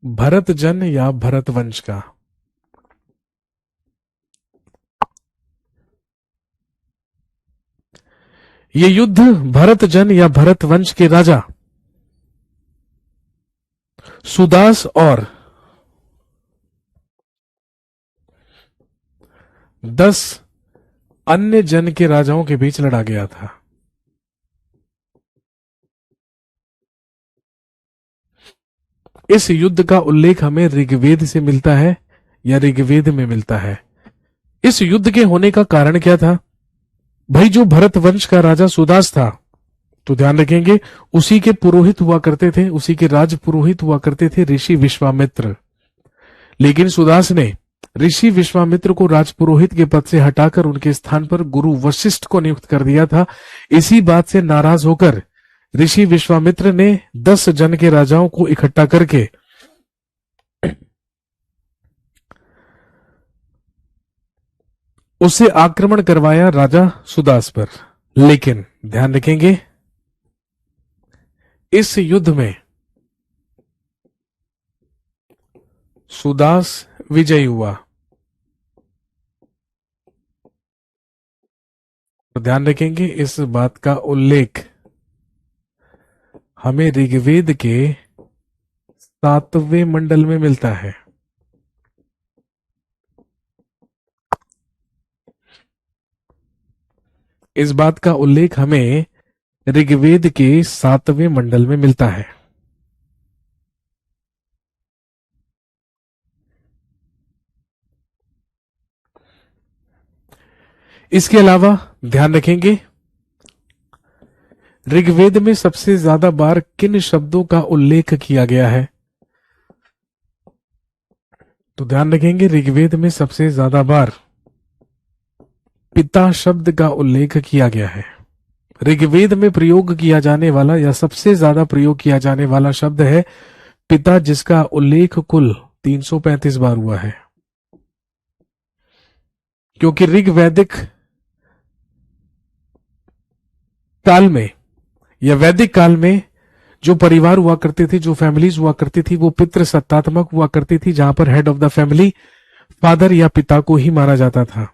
भरत जन या भरत वंश का। ये युद्ध भरत जन या भरत वंश के राजा सुदास और 10 अन्य जन के राजाओं के बीच लड़ा गया था। इस युद्ध का उल्लेख हमें ऋग्वेद से मिलता है, या ऋग्वेद में मिलता है। इस युद्ध के होने का कारण क्या था? भाई जो भरत वंश का राजा सुदास था, तो ध्यान रखेंगे उसी के पुरोहित हुआ करते थे, उसी के राज पुरोहित हुआ करते थे ऋषि विश्वामित्र। लेकिन सुदास ने ऋषि विश्वामित्र को राजपुरोहित के पद से हटाकर उनके स्थान पर गुरु वशिष्ठ को नियुक्त कर दिया था। इसी बात से नाराज होकर ऋषि विश्वामित्र ने 10 जन के राजाओं को इकट्ठा करके उससे आक्रमण करवाया राजा सुदास पर। लेकिन ध्यान रखेंगे इस युद्ध में सुदास विजयी हुआ। तो ध्यान रखेंगे इस बात का उल्लेख हमें ऋग्वेद के 7वें मंडल में मिलता है। इस बात का उल्लेख हमें ऋग्वेद के 7वें मंडल में मिलता है। इसके अलावा ध्यान रखेंगे ऋग्वेद में सबसे ज्यादा बार किन शब्दों का उल्लेख किया गया है? तो ध्यान रखेंगे, ऋग्वेद में सबसे ज्यादा बार पिता शब्द का उल्लेख किया गया है। ऋग्वेद में प्रयोग किया जाने वाला या सबसे ज्यादा प्रयोग किया जाने वाला शब्द है पिता, जिसका उल्लेख कुल 335 बार हुआ है। क्योंकि ऋग्वैदिक काल में या वैदिक काल में जो परिवार हुआ करते थे, जो फैमिलीज हुआ करती थी, वो पितृ सत्तात्मक हुआ करती थी, जहां पर head of the family father या पिता को ही माना जाता था।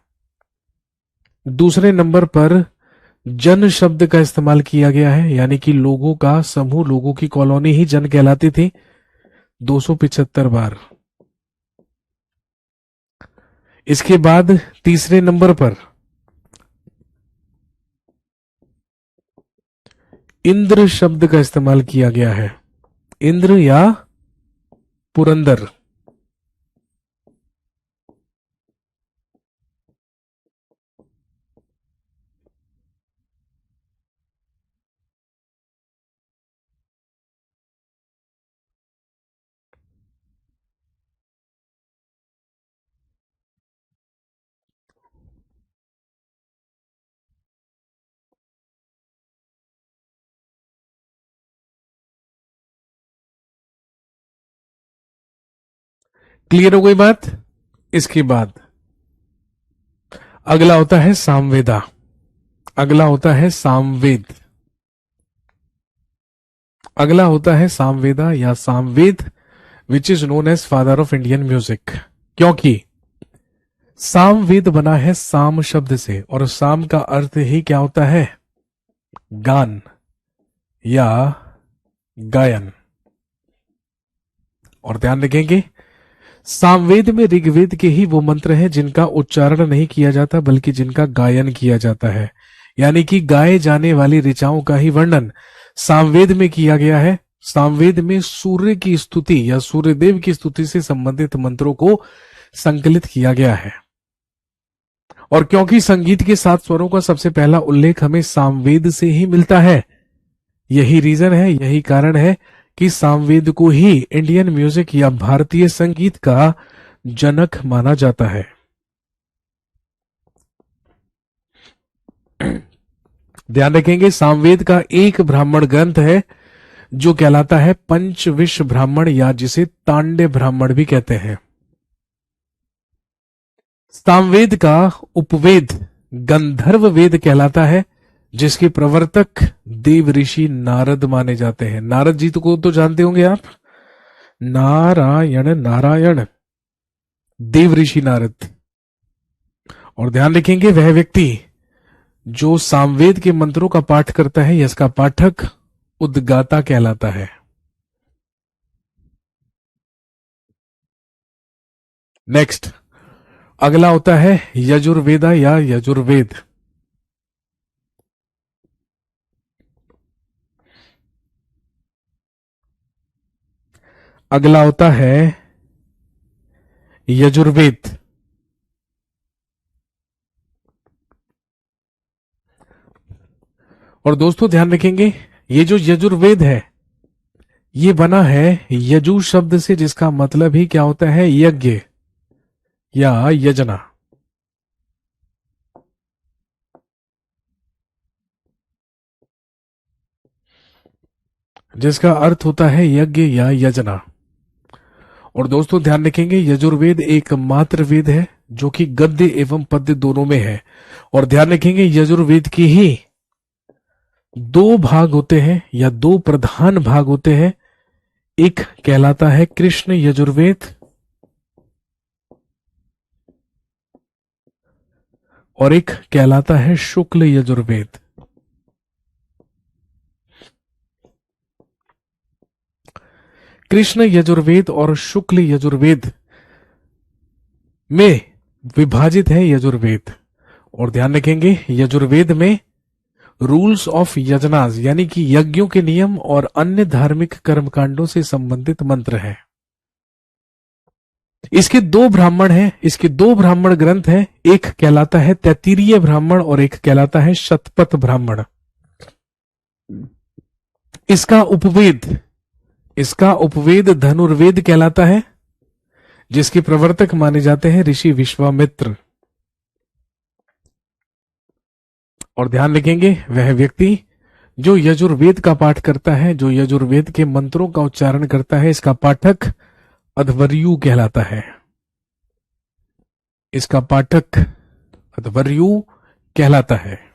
दूसरे नंबर पर जन शब्द का इस्तेमाल किया गया है, यानी कि लोगों का समूह, लोगों की कॉलोनी ही जन कहलाती थी, 275 बार। इसके बाद तीसरे नंबर पर इंद्र शब्द का इस्तेमाल किया गया है, इंद्र या पुरंदर। क्लियर हो गई बात? इसके बाद अगला होता है सामवेदा। अगला होता है सामवेद। अगला होता है सामवेदा या Samaveda, which is known as father of Indian music. क्योंकि सामवेद बना है साम शब्द से, और साम का अर्थ ही क्या होता है? गान या गायन। और ध्यान रखेंगे, सामवेद में ऋग्वेद के ही वो मंत्र हैं जिनका उच्चारण नहीं किया जाता, बल्कि जिनका गायन किया जाता है। यानी कि गाए जाने वाली ऋचाओं का ही वर्णन सामवेद में किया गया है। सामवेद में सूर्य की स्तुति या सूर्यदेव की स्तुति से संबंधित मंत्रों को संकलित किया गया है। और क्योंकि संगीत के 7 स्वरों का सबसे पहला उल्लेख हमें सामवेद से ही मिलता है, यही रीजन है, यही कारण है कि सामवेद को ही इंडियन म्यूजिक या भारतीय संगीत का जनक माना जाता है। ध्यान रखेंगे, सामवेद का एक ब्राह्मण ग्रंथ है जो कहलाता है पंचविश ब्राह्मण, या जिसे तांडे ब्राह्मण भी कहते हैं। सामवेद का उपवेद गंधर्व वेद कहलाता है, जिसके प्रवर्तक देव ऋषि नारद माने जाते हैं। नारद जी को तो जानते होंगे आप, नारायण नारायण, देव ऋषि नारद। और ध्यान रखेंगे, वह व्यक्ति जो सामवेद के मंत्रों का पाठ करता है, इसका पाठक उद्गाता कहलाता है। नेक्स्ट अगला होता है यजुर्वेदा या यजुर्वेद। अगला होता है यजुर्वेद। और दोस्तों ध्यान रखेंगे, ये जो यजुर्वेद है ये बना है यजु शब्द से, जिसका मतलब ही क्या होता है? यज्ञ या यजना। जिसका अर्थ होता है यज्ञ या यजना। और दोस्तों ध्यान रखेंगे, यजुर्वेद एक मात्र वेद है जो कि गद्य एवं पद्य दोनों में है। और ध्यान रखेंगे, यजुर्वेद की ही 2 भाग होते हैं या 2 प्रधान भाग होते हैं। एक कहलाता है कृष्ण यजुर्वेद और एक कहलाता है शुक्ल यजुर्वेद। कृष्ण यजुर्वेद और शुक्ल यजुर्वेद में विभाजित है यजुर्वेद। और ध्यान रखेंगे, यजुर्वेद में रूल्स ऑफ यजनास यानी कि यज्ञों के नियम और अन्य धार्मिक कर्मकांडों से संबंधित मंत्र हैं। इसके 2 ब्राह्मण हैं, इसके 2 ब्राह्मण ग्रंथ हैं। एक कहलाता है तैत्तिरीय ब्राह्मण और एक कहलाता है शतपथ ब्राह्मण। इसका उपवेद धनुर्वेद कहलाता है, जिसके प्रवर्तक माने जाते हैं ऋषि विश्वामित्र। और ध्यान रखेंगे, वह व्यक्ति जो यजुर्वेद का पाठ करता है, जो यजुर्वेद के मंत्रों का उच्चारण करता है, इसका पाठक अध्वर्यु कहलाता है। इसका पाठक अध्वर्यु कहलाता है।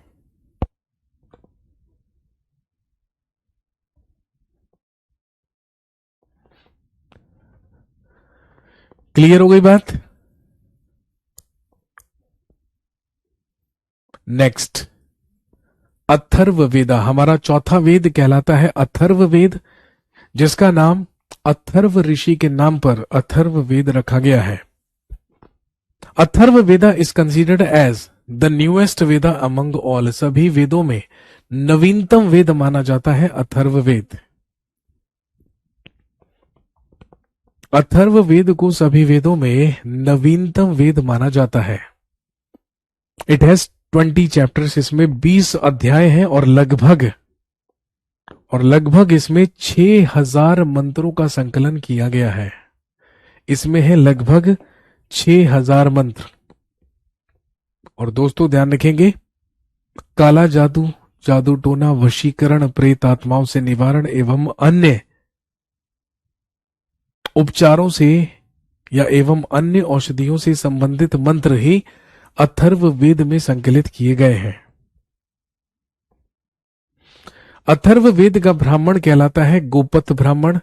क्लियर हो गई बात? नेक्स्ट, अथर्ववेद हमारा चौथा वेद कहलाता है अथर्ववेद, जिसका नाम अथर्व ऋषि के नाम पर अथर्ववेद रखा गया है। Atharvaveda is considered as the newest Veda among all. सभी वेदों में नवीनतम वेद माना जाता है अथर्ववेद। अथर्ववेद को सभी वेदों में नवीनतम वेद माना जाता है। इट हैज 20 चैप्टर्स, इसमें 20 अध्याय हैं और लगभग इसमें 6000 मंत्रों का संकलन किया गया है। इसमें है लगभग 6000 मंत्र। और दोस्तों ध्यान रखेंगे, काला जादू, जादू टोना, वशीकरण, प्रेत आत्माओं से निवारण एवं अन्य उपचारों से या एवं अन्य औषधियों से संबंधित मंत्र ही अथर्ववेद में संकलित किए गए हैं। अथर्ववेद का ब्राह्मण कहलाता है गोपत ब्राह्मण।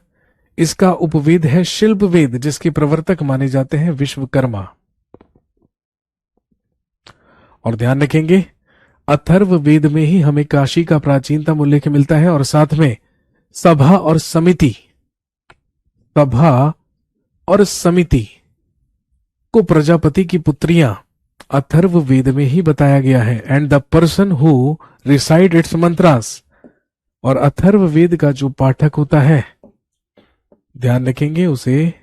इसका उपवेद है शिल्प वेद, जिसके प्रवर्तक माने जाते हैं विश्वकर्मा। और ध्यान रखेंगे, अथर्ववेद में ही हमें काशी का प्राचीनतम उल्लेख मिलता है और साथ में सभा और समिति को प्रजापति की पुत्रियां अथर्ववेद में ही बताया गया है। And the person who recite its mantras, और अथर्ववेद का जो पाठक होता है, ध्यान रखेंगे, उसे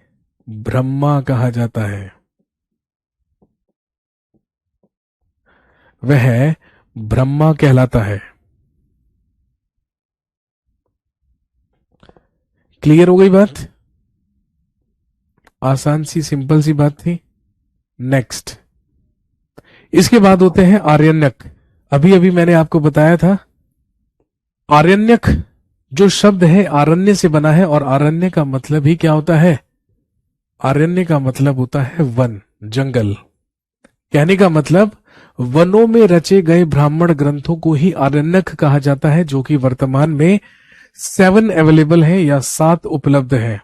ब्रह्मा कहा जाता है। वह ब्रह्मा कहलाता है। क्लियर हो गई बात? आसान सी सिंपल सी बात थी। नेक्स्ट, इसके बाद होते हैं आरण्यक। अभी मैंने आपको बताया था, आरण्यक जो शब्द है आरण्य से बना है, और आरण्य का मतलब ही क्या होता है? आरण्य का मतलब होता है वन, जंगल। कहने का मतलब वनों में रचे गए ब्राह्मण ग्रंथों को ही आरण्यक कहा जाता है, जो कि वर्तमान में 7 अवेलेबल है या 7 उपलब्ध है।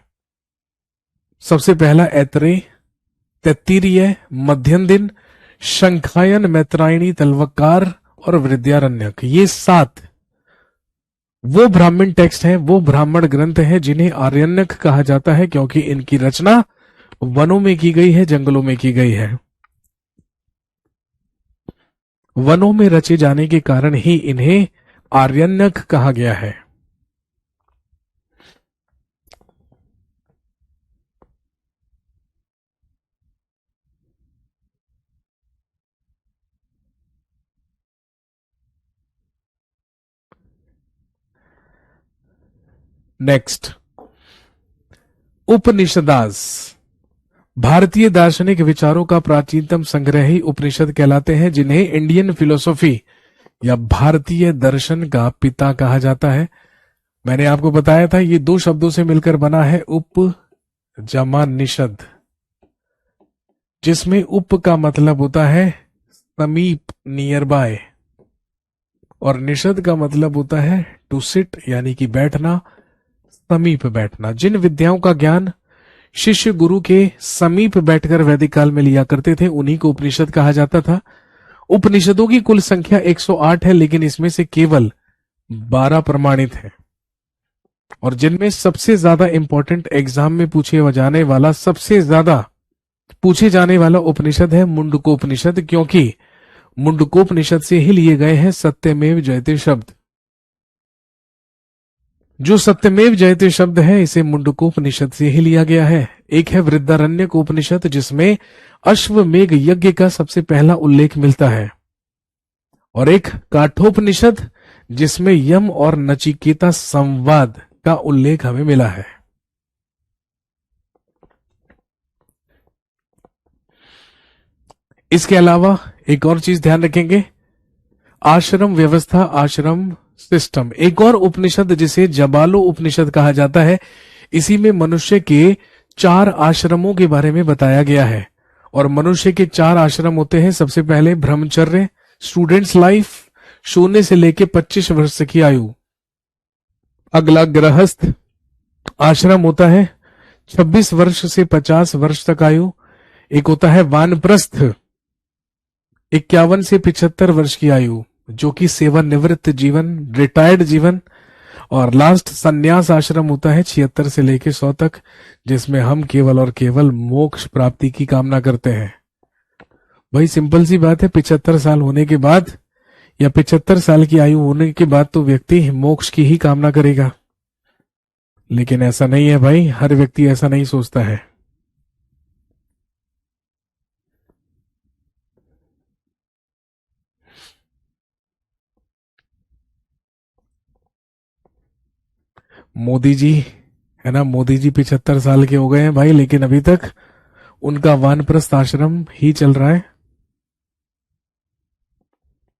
सबसे पहला ऐतरेय, तैत्तिरीय, मध्यमदिन, शंखायन, मैत्रायणी, तलवकार और विद्यारण्यक। ये 7 वो ब्राह्मण टेक्स्ट हैं, वो ब्राह्मण ग्रंथ हैं जिन्हें आरण्यक कहा जाता है, क्योंकि इनकी रचना वनों में की गई है, जंगलों में की गई है। वनों में रचे जाने के कारण ही इन्हें आरण्यक कहा गया है। नेक्स्ट, उपनिषदास भारतीय दार्शनिक विचारों का प्राचीनतम संग्रह ही उपनिषद कहलाते हैं, जिन्हें इंडियन फिलोसॉफी या भारतीय दर्शन का पिता कहा जाता है। मैंने आपको बताया था, ये 2 शब्दों से मिलकर बना है उप जमा निषद, जिसमें उप का मतलब होता है समीप, नियर बाय, और निषद का मतलब होता है टू सिट, यानी कि बैठना, समीप बैठना। जिन विद्याओं का ज्ञान शिष्य गुरु के समीप बैठकर वैदिक काल में लिया करते थे, उन्हीं को उपनिषद कहा जाता था। उपनिषदों की कुल संख्या 108 है, लेकिन इसमें से केवल 12 प्रमाणित है। और जिनमें सबसे ज्यादा इंपॉर्टेंट एग्जाम में सबसे ज्यादा पूछे जाने वाला उपनिषद है मुंडकोपनिषद, क्योंकि मुंडकोपनिषद से ही लिए गए हैं सत्यमेव जयते शब्द। जो सत्यमेव जयते शब्द है, इसे मुंडकोपनिषद से ही लिया गया है। एक है वृद्धारण्यक उपनिषद, जिसमें अश्वमेघ यज्ञ का सबसे पहला उल्लेख मिलता है, और एक काठोपनिषद, जिसमें यम और नचिकेता संवाद का उल्लेख हमें मिला है। इसके अलावा एक और चीज ध्यान रखेंगे, आश्रम व्यवस्था, आश्रम सिस्टम। एक और उपनिषद जिसे जबालो उपनिषद कहा जाता है, इसी में मनुष्य के 4 आश्रमों के बारे में बताया गया है। और मनुष्य के 4 आश्रम होते हैं। सबसे पहले ब्रह्मचर्य, स्टूडेंट्स लाइफ, शून्य से लेके 25 वर्ष की आयु। अगला गृहस्थ आश्रम होता है 26 वर्ष से 50 वर्ष तक आयु। एक होता है वानप्रस्थ, 51 से 75 वर्ष की आयु, जो कि सेवानिवृत्त जीवन, रिटायर्ड जीवन। और लास्ट संन्यास आश्रम होता है 76 से लेके 100 तक, जिसमें हम केवल और केवल मोक्ष प्राप्ति की कामना करते हैं। भाई सिंपल सी बात है, 75 साल होने के बाद या 75 साल की आयु होने के बाद तो व्यक्ति मोक्ष की ही कामना करेगा। लेकिन ऐसा नहीं है भाई, हर व्यक्ति ऐसा नहीं सोचता है। मोदी जी है ना, मोदी जी 75 साल के हो गए हैं भाई, लेकिन अभी तक उनका वानप्रस्थ आश्रम ही चल रहा है।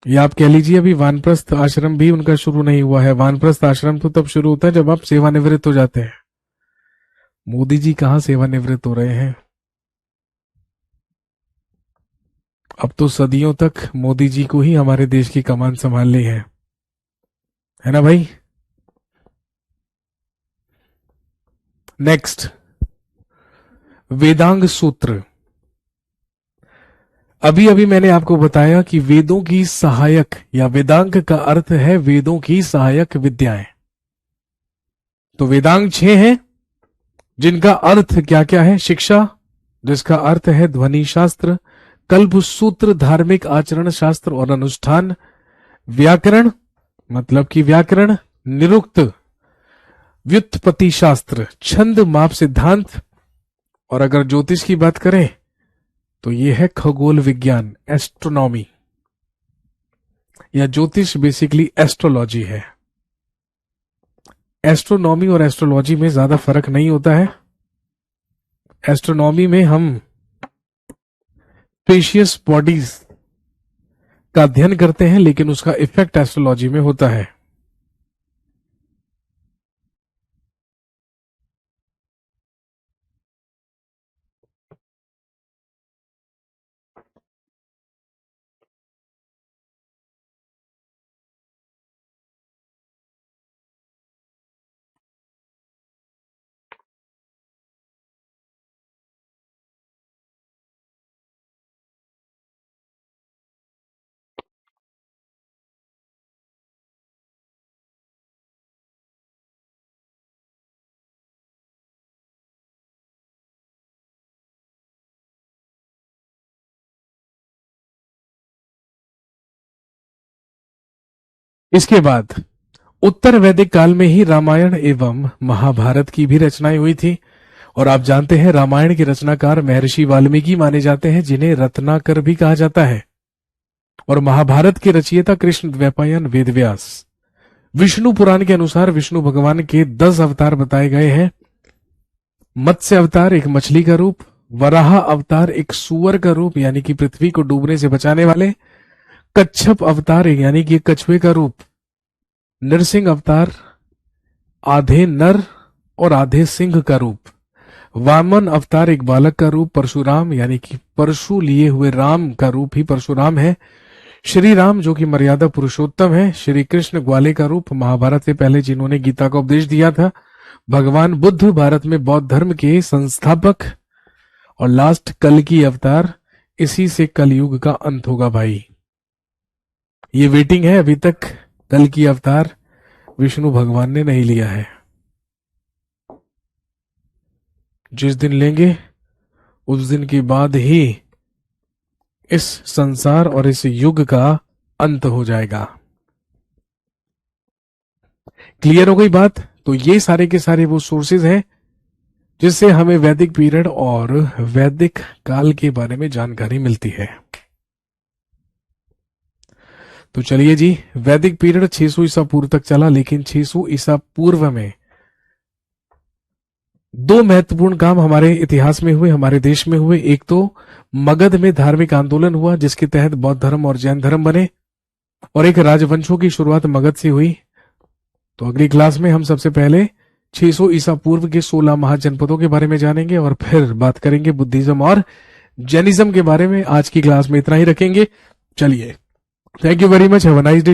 या आप कह लीजिए अभी वानप्रस्थ आश्रम भी उनका शुरू नहीं हुआ है। वानप्रस्थ आश्रम तो तब शुरू होता है जब आप सेवानिवृत्त हो जाते हैं। मोदी जी कहां सेवानिवृत्त हो रहे हैं, अब तो सदियों तक मोदी जी को ही हमारे देश की कमान संभालनी है ना भाई। नेक्स्ट, वेदांग सूत्र। अभी अभी मैंने आपको बताया कि वेदों की सहायक या वेदांग का अर्थ है वेदों की सहायक विद्याएं। तो वेदांग 6 हैं, जिनका अर्थ क्या क्या है, शिक्षा, जिसका अर्थ है ध्वनि शास्त्र, कल्प सूत्र धार्मिक आचरण शास्त्र और अनुष्ठान, व्याकरण मतलब कि व्याकरण, निरुक्त व्युत्पत्ति शास्त्र, छंद माप सिद्धांत, और अगर ज्योतिष की बात करें तो यह है खगोल विज्ञान, एस्ट्रोनॉमी, या ज्योतिष बेसिकली एस्ट्रोलॉजी है। एस्ट्रोनॉमी और एस्ट्रोलॉजी में ज्यादा फर्क नहीं होता है। एस्ट्रोनॉमी में हम स्पेशियस बॉडीज का अध्ययन करते हैं, लेकिन उसका इफेक्ट एस्ट्रोलॉजी में होता है। इसके बाद उत्तर वैदिक काल में ही रामायण एवं महाभारत की भी रचनाएं हुई थी। और आप जानते हैं रामायण के रचनाकार महर्षि वाल्मीकि माने जाते हैं, जिन्हें रत्नाकर भी कहा जाता है। और महाभारत के रचयिता कृष्ण द्वैपायन वेदव्यास। विष्णु पुराण के अनुसार विष्णु भगवान के 10 अवतार बताए गए हैं। मत्स्य अवतार एक मछली का रूप, वराह अवतार एक सुअर का रूप यानी कि पृथ्वी को डूबने से बचाने वाले, कच्छप अवतार यानी कि कछुए का रूप, नरसिंह अवतार आधे नर और आधे सिंह का रूप, वामन अवतार एक बालक का रूप, परशुराम यानी कि परशु लिए हुए राम का रूप ही परशुराम है, श्री राम जो कि मर्यादा पुरुषोत्तम है, श्री कृष्ण ग्वाले का रूप, महाभारत से पहले जिन्होंने गीता का उपदेश दिया था, भगवान बुद्ध भारत में बौद्ध धर्म के संस्थापक, और लास्ट कल की अवतार, इसी से कलयुग का अंत होगा भाई। ये वेटिंग है, अभी तक कल की अवतार विष्णु भगवान ने नहीं लिया है। जिस दिन लेंगे उस दिन के बाद ही इस संसार और इस युग का अंत हो जाएगा। क्लियर हो गई बात? तो ये सारे के सारे वो सोर्सेज हैं जिससे हमें वैदिक पीरियड और वैदिक काल के बारे में जानकारी मिलती है। तो चलिए जी, वैदिक पीरियड 600 ईसा पूर्व तक चला, लेकिन 600 ईसा पूर्व में दो महत्वपूर्ण काम हमारे इतिहास में हुए, हमारे देश में हुए। एक तो मगध में धार्मिक आंदोलन हुआ जिसके तहत बौद्ध धर्म और जैन धर्म बने, और एक राजवंशों की शुरुआत मगध से हुई। तो अगली क्लास में हम सबसे पहले 600 ईसा पूर्व के 16 महाजनपदों के बारे में जानेंगे और फिर बात करेंगे बुद्धिज्म और जैनिज्म के बारे में। आज की क्लास में इतना ही रखेंगे। चलिए, thank you very much, have a nice day.